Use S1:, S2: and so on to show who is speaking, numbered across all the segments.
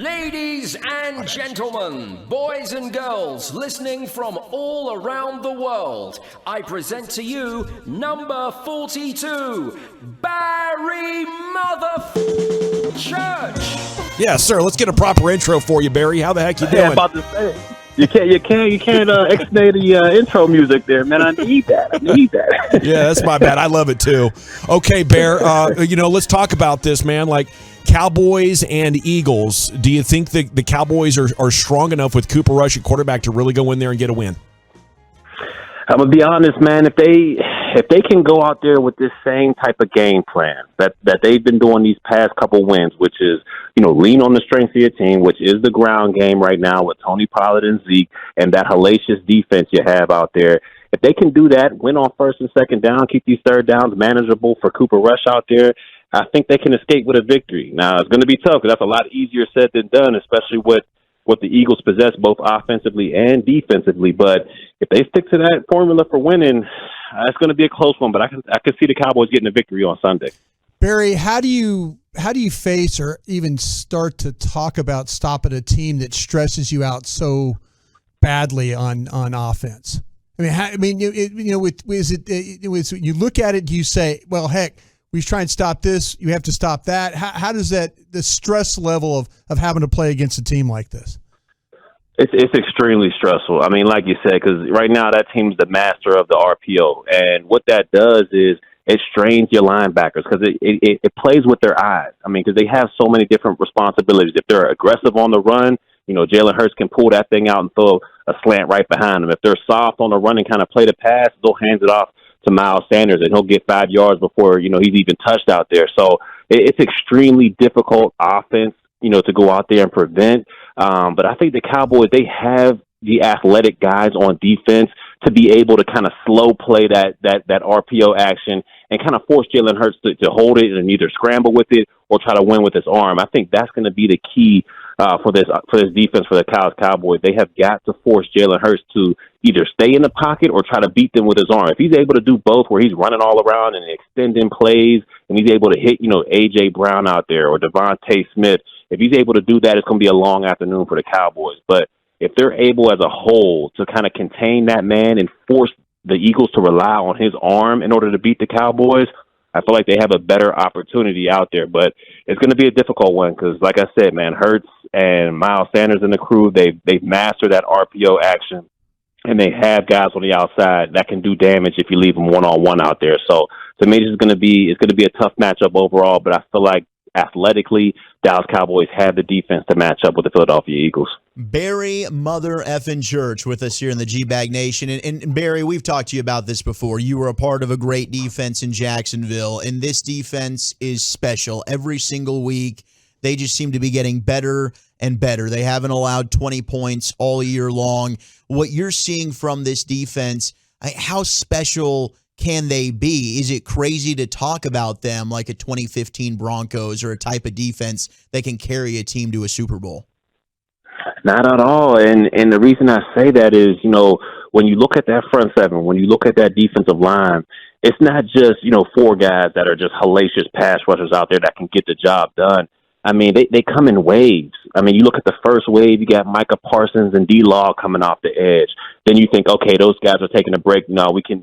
S1: Ladies and gentlemen, boys and girls listening from all around the world, I present to you number 42, Barry Church.
S2: Yeah, sir. Let's get a proper intro for you, Barry. How the heck you doing?
S3: I'm about to say, you can't extend the intro music there, man. I need that.
S2: Yeah, that's my bad. I love it too. Okay, Bear. Let's talk about this, man. Like Cowboys and Eagles. Do you think the Cowboys are strong enough with Cooper Rush at quarterback to really go in there and get a win?
S3: I'm gonna be honest, man. If they can go out there with this same type of game plan that they've been doing these past couple wins, which is, lean on the strength of your team, which is the ground game right now with Tony Pollard and Zeke and that hellacious defense you have out there. If they can do that, win on first and second down, keep these third downs manageable for Cooper Rush out there, I think they can escape with a victory. Now, it's going to be tough because that's a lot easier said than done, especially with what the Eagles possess both offensively and defensively. But if they stick to that formula for winning, it's going to be a close one. But I can see the Cowboys getting a victory on Sunday.
S4: Barry, how do you face or even start to talk about stopping a team that stresses you out so badly on offense? You look at it, do you say, well, heck, we try and stop this, you have to stop that? How does the stress level of having to play against a team like this?
S3: It's extremely stressful. I mean, like you said, because right now that team's the master of the RPO. And what that does is it strains your linebackers because it plays with their eyes. I mean, because they have so many different responsibilities. If they're aggressive on the run, Jalen Hurts can pull that thing out and throw a slant right behind them. If they're soft on the run and kind of play the pass, they'll hand it off to Miles Sanders, and he'll get 5 yards before, he's even touched out there. So it's extremely difficult offense, to go out there and prevent. But I think the Cowboys, they have the athletic guys on defense to be able to kind of slow play that RPO action and kind of force Jalen Hurts to hold it and either scramble with it or try to win with his arm. I think that's going to be the key for this defense for the Cowboys. They have got to force Jalen Hurts to either stay in the pocket or try to beat them with his arm. If he's able to do both, where he's running all around and extending plays, and he's able to hit, A.J. Brown out there or Devontae Smith, if he's able to do that, it's going to be a long afternoon for the Cowboys. But if they're able as a whole to kind of contain that man and force the Eagles to rely on his arm in order to beat the Cowboys, I feel like they have a better opportunity out there. But it's going to be a difficult one because, like I said, man, Hurts and Miles Sanders and the crew, they've mastered that RPO action, and they have guys on the outside that can do damage if you leave them one-on-one out there. So to me, it's going to be a tough matchup overall, but I feel like athletically, Dallas Cowboys have the defense to match up with the Philadelphia Eagles.
S5: Barry Church with us here in the GBag Nation. And Barry, we've talked to you about this before. You were a part of a great defense in Jacksonville, and this defense is special. Every single week, they just seem to be getting better and better. They haven't allowed 20 points all year long. What you're seeing from this defense, how special can they be? Is it crazy to talk about them like a 2015 Broncos or a type of defense that can carry a team to a Super Bowl?
S3: Not at all. And the reason I say that is, when you look at that front seven, when you look at that defensive line, it's not just, 4 guys that are just hellacious pass rushers out there that can get the job done. I mean, they come in waves. I mean, you look at the first wave, you got Micah Parsons and D-Law coming off the edge. Then you think, okay, those guys are taking a break. No, we can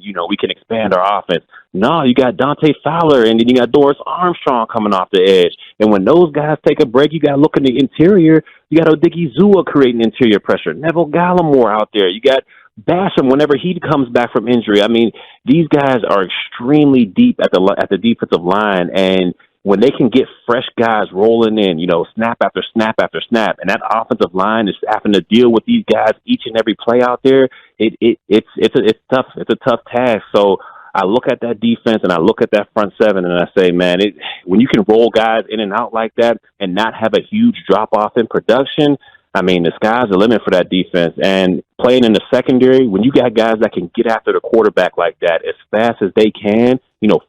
S3: expand our offense. No, you got Dante Fowler, and then you got Doris Armstrong coming off the edge. And when those guys take a break, you got to look in the interior. You got Odiki Zua creating interior pressure. Neville Gallimore out there. You got Basham whenever he comes back from injury. I mean, these guys are extremely deep at the defensive line, and when they can get fresh guys rolling in, snap after snap after snap, and that offensive line is having to deal with these guys each and every play out there, it's tough. It's a tough task. So I look at that defense and I look at that front seven and I say, man, when you can roll guys in and out like that and not have a huge drop off in production, I mean, the sky's the limit for that defense. And playing in the secondary, when you got guys that can get after the quarterback like that as fast as they can,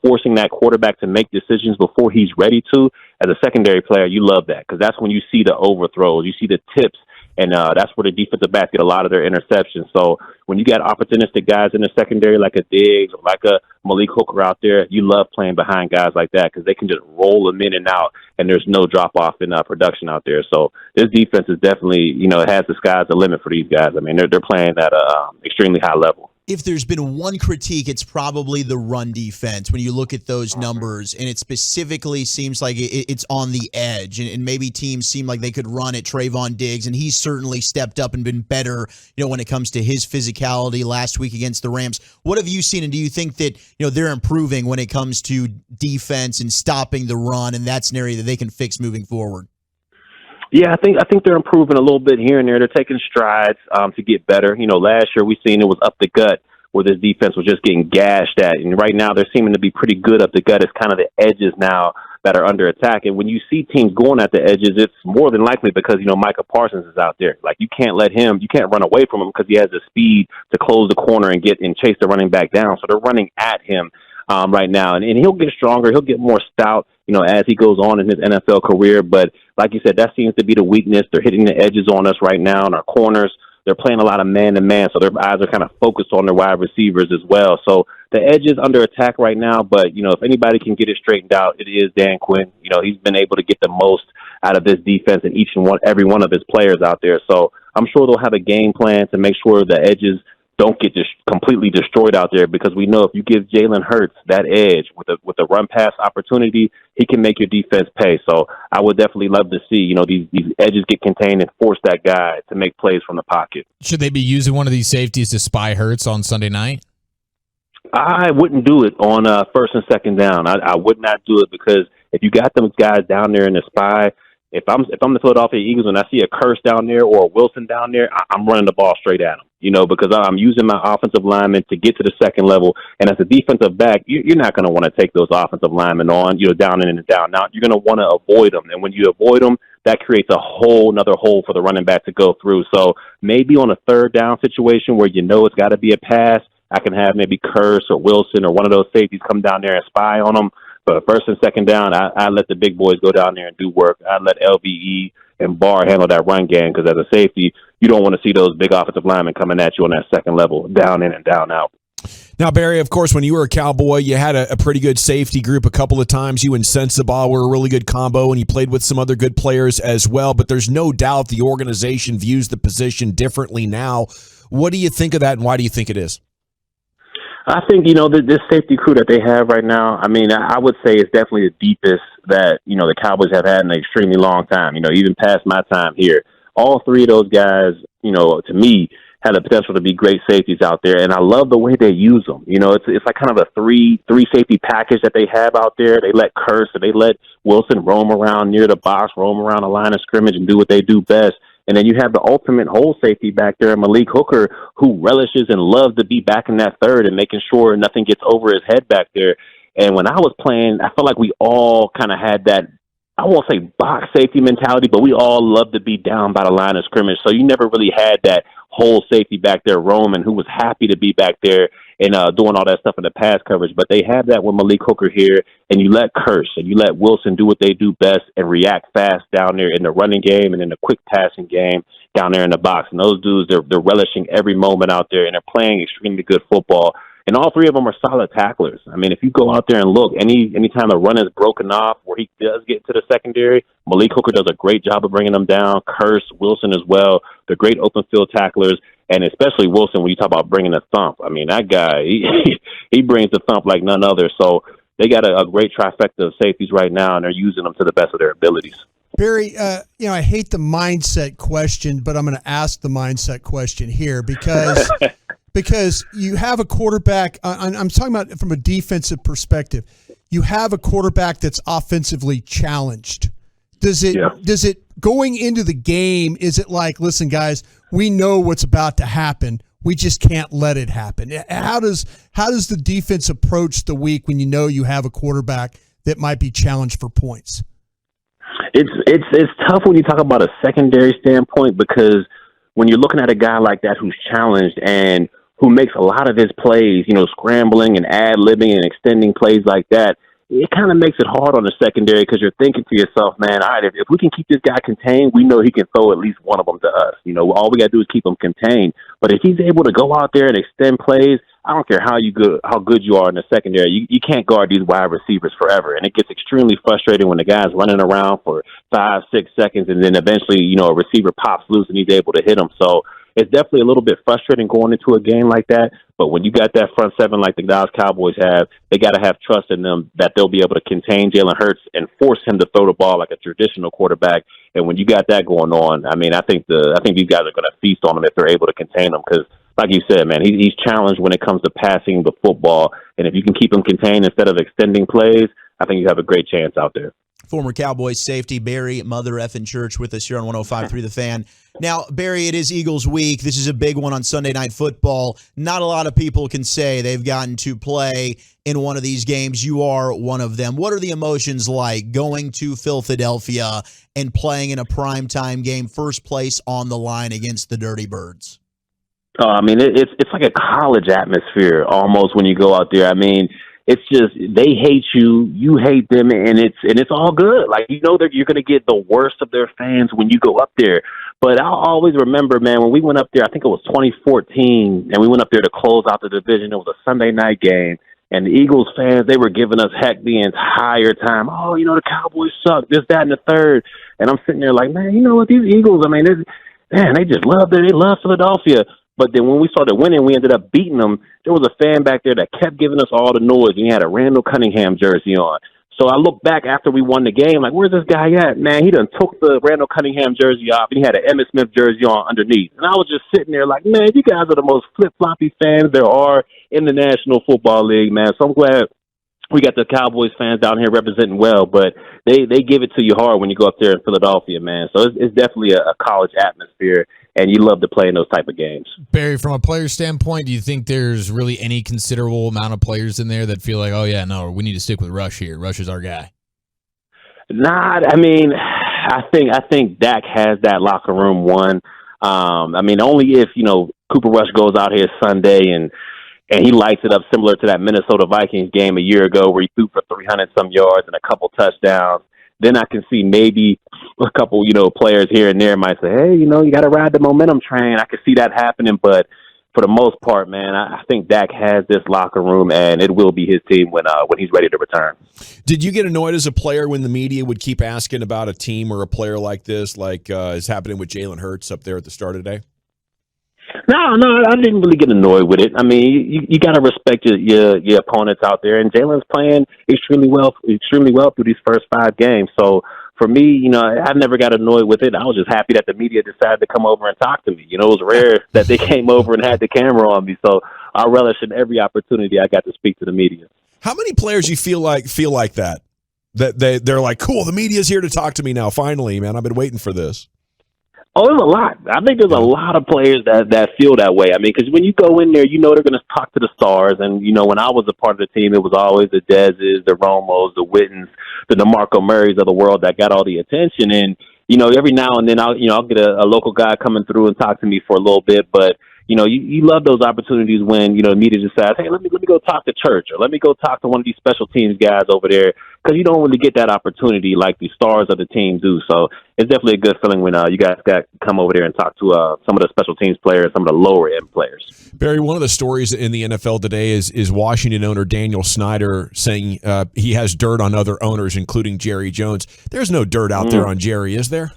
S3: forcing that quarterback to make decisions before he's ready to, as a secondary player, you love that because that's when you see the overthrows, you see the tips, And that's where the defensive backs get a lot of their interceptions. So when you got opportunistic guys in the secondary like a Diggs or like a Malik Hooker out there, you love playing behind guys like that because they can just roll them in and out, and there's no drop-off in production out there. So this defense is definitely, it has the sky's the limit for these guys. I mean, they're playing at an extremely high level.
S5: If there's been one critique, it's probably the run defense when you look at those numbers, and it specifically seems like it's on the edge, and maybe teams seem like they could run at Trayvon Diggs, and he's certainly stepped up and been better, when it comes to his physicality last week against the Rams. What have you seen, and do you think that, they're improving when it comes to defense and stopping the run, and that's an area that they can fix moving forward?
S3: Yeah, I think they're improving a little bit here and there. They're taking strides to get better. Last year we seen it was up the gut where this defense was just getting gashed at, and right now they're seeming to be pretty good up the gut. It's kind of the edges now that are under attack, and when you see teams going at the edges, it's more than likely because Micah Parsons is out there. Like you can't run away from him because he has the speed to close the corner and chase the running back down. So they're running at him right now, and he'll get stronger. He'll get more stout, as he goes on in his NFL career. But like you said, that seems to be the weakness. They're hitting the edges on us right now in our corners. They're playing a lot of man-to-man, so their eyes are kind of focused on their wide receivers as well. So the edge is under attack right now, but, if anybody can get it straightened out, it is Dan Quinn. He's been able to get the most out of this defense and every one of his players out there. So I'm sure they'll have a game plan to make sure the edges don't get just completely destroyed out there, because we know if you give Jalen Hurts that edge with a run pass opportunity, he can make your defense pay. So I would definitely love to see, these edges get contained and force that guy to make plays from the pocket.
S6: Should they be using one of these safeties to spy Hurts on Sunday night?
S3: I wouldn't do it on first and second down. I would not do it, because if you got them guys down there in the spy, if I'm the Philadelphia Eagles and I see a Curse down there or a Wilson down there, I'm running the ball straight at them, because I'm using my offensive linemen to get to the second level. And as a defensive back, you're not going to want to take those offensive linemen on, down in and down out. You're going to want to avoid them. And when you avoid them, that creates a whole another hole for the running back to go through. So maybe on a third down situation where it's got to be a pass, I can have maybe Curse or Wilson or one of those safeties come down there and spy on them. But first and second down, I let the big boys go down there and do work. I let LVE and Barr handle that run game, because as a safety, you don't want to see those big offensive linemen coming at you on that second level, down in and down out.
S2: Now, Barry, of course, when you were a Cowboy, you had a pretty good safety group a couple of times. You and Sensabaugh were a really good combo, and you played with some other good players as well. But there's no doubt the organization views the position differently now. What do you think of that, and why do you think it is?
S3: I think, this safety crew that they have right now, I mean, I would say it's definitely the deepest that, the Cowboys have had in an extremely long time, even past my time here. All three of those guys, to me, had the potential to be great safeties out there, and I love the way they use them. It's like kind of a three safety package that they have out there. They let Curse, and they let Wilson roam around near the box, roam around the line of scrimmage, and do what they do best. And then you have the ultimate hole safety back there, Malik Hooker, who relishes and loves to be back in that third and making sure nothing gets over his head back there. And when I was playing, I felt like we all kind of had that, I won't say box safety mentality, but we all loved to be down by the line of scrimmage. So you never really had that whole safety back there roaming who was happy to be back there and doing all that stuff in the pass coverage. But they have that with Malik Hooker here, and you let Curse and you let Wilson do what they do best and react fast down there in the running game and in the quick passing game down there in the box. And those dudes, they're relishing every moment out there, and they're playing extremely good football. And all three of them are solid tacklers. I mean, if you go out there and look, anytime the run is broken off where he does get into the secondary, Malik Hooker does a great job of bringing them down. Curse, Wilson as well. They're great open field tacklers. And especially Wilson, when you talk about bringing a thump, I mean, that guy, he brings the thump like none other. So they got a great trifecta of safeties right now, and they're using them to the best of their abilities.
S4: Barry, I hate the mindset question, but I'm going to ask the mindset question here because because you have a quarterback. I'm talking about from a defensive perspective. You have a quarterback that's offensively challenged. Does it going into the game? Is it like, listen, guys, we know what's about to happen. We just can't let it happen. How does the defense approach the week when you know you have a quarterback that might be challenged for points?
S3: It's tough when you talk about a secondary standpoint, because when you're looking at a guy like that who's challenged and who makes a lot of his plays, scrambling and ad-libbing and extending plays like that, it kind of makes it hard on the secondary because you're thinking to yourself, man, all right, if we can keep this guy contained, we know he can throw at least one of them to us. All we got to do is keep him contained. But if he's able to go out there and extend plays, I don't care how good you are in the secondary. You can't guard these wide receivers forever. And it gets extremely frustrating when the guy's running around for 5-6 seconds and then eventually, a receiver pops loose and he's able to hit him. So it's definitely a little bit frustrating going into a game like that. But when you got that front seven like the Dallas Cowboys have, they got to have trust in them that they'll be able to contain Jalen Hurts and force him to throw the ball like a traditional quarterback. And when you got that going on, I think these guys are going to feast on him if they're able to contain him because, like you said, man, he's challenged when it comes to passing the football. And if you can keep him contained instead of extending plays, I think you have a great chance out there.
S5: Former Cowboys safety Barry Mother Effin Church with us here on 105.3 The Fan. Now, Barry, it is Eagles week. This is a big one on Sunday Night Football. Not a lot of people can say they've gotten to play in one of these games. You are one of them. What are the emotions like going to Philadelphia and playing in a primetime game, first place on the line against the Dirty Birds?
S3: It's like a college atmosphere almost when you go out there. It's just they hate you, you hate them, and it's all good. Like that you're going to get the worst of their fans when you go up there. But I'll always remember, man, when we went up there, I think it was 2014, and we went up there to close out the division. It was a Sunday night game, and the Eagles fans, they were giving us heck the entire time. Oh, the Cowboys suck, this, that, and the third. And I'm sitting there like, man, you know what, these Eagles, they just love it. They love Philadelphia. But then when we started winning, we ended up beating them. There was a fan back there that kept giving us all the noise, and he had a Randall Cunningham jersey on. So I looked back after we won the game, like, where's this guy at? Man, he done took the Randall Cunningham jersey off, and he had an Emmitt Smith jersey on underneath. And I was just sitting there like, man, you guys are the most flip-floppy fans there are in the National Football League, man. So I'm glad we got the Cowboys fans down here representing well, but they give it to you hard when you go up there in Philadelphia, man. So it's definitely a college atmosphere, and you love to play in those type of games.
S6: Barry, from a player standpoint, do you think there's really any considerable amount of players in there that feel like, oh, yeah, no, we need to stick with Rush here. Rush is our guy.
S3: Nah, I think Dak has that locker room one. Only if, Cooper Rush goes out here Sunday and he lights it up similar to that Minnesota Vikings game a year ago where he threw for 300-some yards and a couple touchdowns. Then I can see maybe a couple, players here and there might say, hey, you got to ride the momentum train. I can see that happening. But for the most part, man, I think Dak has this locker room, and it will be his team when he's ready to return.
S2: Did you get annoyed as a player when the media would keep asking about a team or a player like this, like is happening with Jalen Hurts up there at the start of the day?
S3: No, I didn't really get annoyed with it. You got to respect your opponents out there, and Jalen's playing extremely well through these first 5 games. So for me, I never got annoyed with it. I was just happy that the media decided to come over and talk to me. It was rare that they came over and had the camera on me. So I relish in every opportunity I got to speak to the media.
S2: How many players you feel like that? That they're like, cool, the media's here to talk to me now. Finally, man, I've been waiting for this.
S3: Oh, there's a lot. I think there's a lot of players that feel that way. Because when you go in there, they're going to talk to the stars. And, when I was a part of the team, it was always the Dezes, the Romos, the Wittens, the DeMarco Murrays of the world that got all the attention. And, every now and then I'll get a local guy coming through and talk to me for a little bit. But, you love those opportunities when, the media decides, hey, let me go talk to Church or let me go talk to one of these special teams guys over there. Because you don't really get that opportunity like the stars of the team do. So it's definitely a good feeling when you guys got to come over there and talk to some of the special teams players, some of the lower end players.
S2: Barry, one of the stories in the NFL today is Washington owner Daniel Snyder saying he has dirt on other owners, including Jerry Jones. There's no dirt out there on Jerry, is there?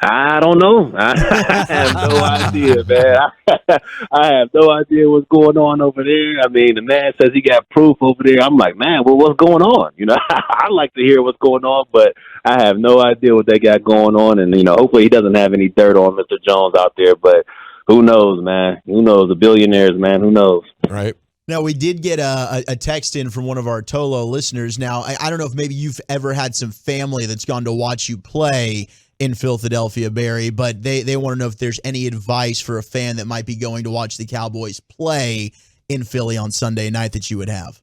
S3: I don't know. I have no idea, man. I have no idea what's going on over there. The man says he got proof over there. I'm like, man, well, what's going on? I like to hear what's going on, but I have no idea what they got going on. And, hopefully he doesn't have any dirt on Mr. Jones out there, but who knows, man? Who knows? The billionaires, man, who knows?
S2: Right.
S5: Now, we did get a text in from one of our Tolo listeners. Now, I don't know if maybe you've ever had some family that's gone to watch you play in Philadelphia, Barry, but they want to know if there's any advice for a fan that might be going to watch the Cowboys play in Philly on Sunday night that you would have.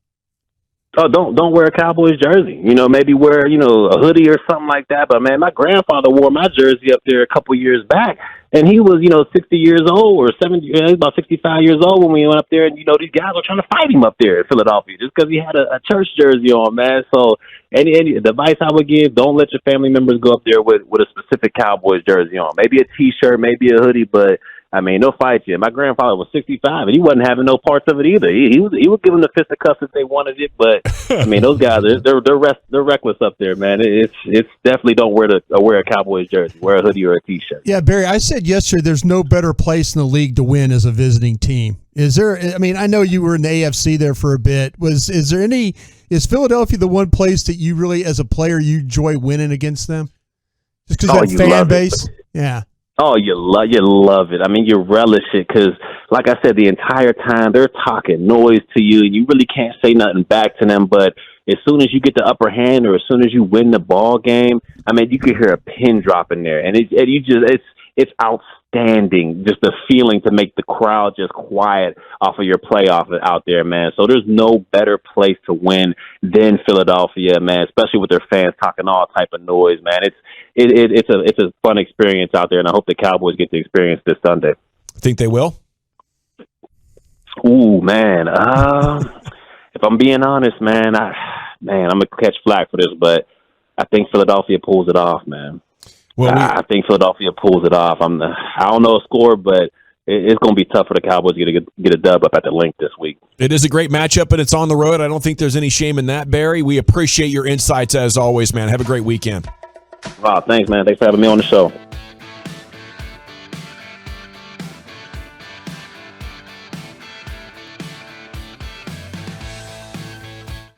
S3: Oh, don't wear a Cowboys jersey. Maybe wear, a hoodie or something like that. But, man, my grandfather wore my jersey up there a couple years back, and he was, 60 years old or 70, he was about 65 years old when we went up there, and, these guys were trying to fight him up there in Philadelphia just because he had a church jersey on, man. So any advice I would give, don't let your family members go up there with a specific Cowboys jersey on. Maybe a T-shirt, maybe a hoodie, but I mean, they'll fight you. My grandfather was 65, and he wasn't having no parts of it either. He was giving the fisticuffs if they wanted it, but I mean, those guys they're reckless up there, man. It's definitely don't wear a Cowboys jersey. Wear a hoodie or a T-shirt.
S4: Yeah, Barry, I said yesterday there's no better place in the league to win as a visiting team. Is there? I mean, I know you were in the AFC there for a bit. Is Philadelphia the one place that you really, as a player, you enjoy winning against them? Just because that fan base? Yeah.
S3: Oh, you love it. I mean, you relish it because, like I said, the entire time they're talking noise to you, and you really can't say nothing back to them. But as soon as you get the upper hand, or as soon as you win the ball game, I mean, you can hear a pin drop in there, and it's outstanding. Just the feeling to make the crowd just quiet off of your playoff out there, man. So there's no better place to win than Philadelphia, man. Especially with their fans talking all type of noise, man. It's a fun experience out there, and I hope the Cowboys get to experience this Sunday.
S2: Think they will?
S3: Ooh, man. If I'm being honest, man, I'm gonna catch flack for this, but I think Philadelphia pulls it off, man. Well, I think Philadelphia pulls it off. I don't know a score, but it's going to be tough for the Cowboys to get a dub up at the Link this week.
S2: It is a great matchup, and it's on the road. I don't think there's any shame in that, Barry. We appreciate your insights as always, man. Have a great weekend.
S3: Wow, thanks, man. Thanks for having me on the show.